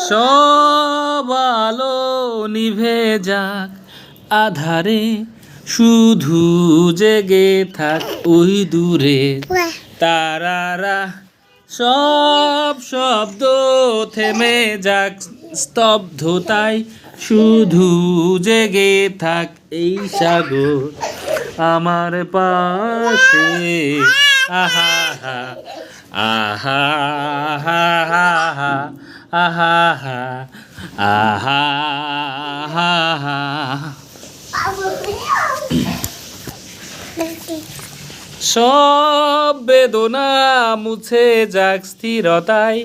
সব আলো নিভে যাক আধারে, শুধু জেগে থাক ওই দূরে তারারা। সব শব্দ থেমে যাক স্তব্ধতায়, শুধু জেগে থাক এই সাগর আমার পাশে। আহা হা আহা হা হা আহা হা আহা হা হা। সব বেদনা মুছে যাক স্থিরতায়,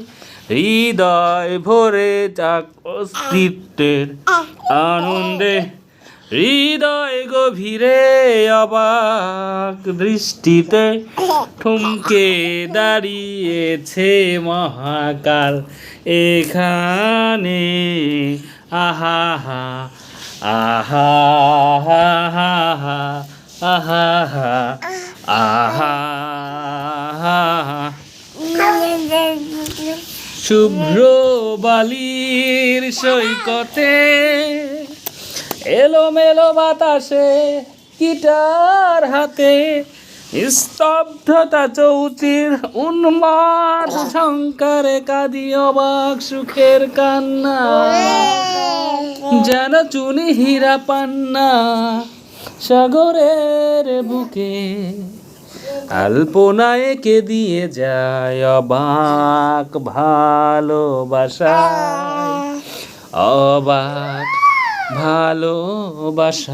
হৃদয় ভরে যাক অস্তিত্বের আনন্দে। হৃদয় গভীরে অবাক দৃষ্টিতে থমকে দাঁড়িয়েছে মহাকাল এখানে। আহা হা আহা হা হা হা আহা হা আহা হা হা। শুভ্র বালির সৈকতে এলোমেলো বাতাসে গিটার হাতে, স্তব্ধতা চৌচির উন্মাদ ঝংকারে কাঁদি অবাক সুখের কান্না। যেন চুনি হীরা পান্না সাগরের বুকে, আলপনায় কে দিয়ে যায় অবাক ভালোবাসায়, অবাক ভালোবাসায়।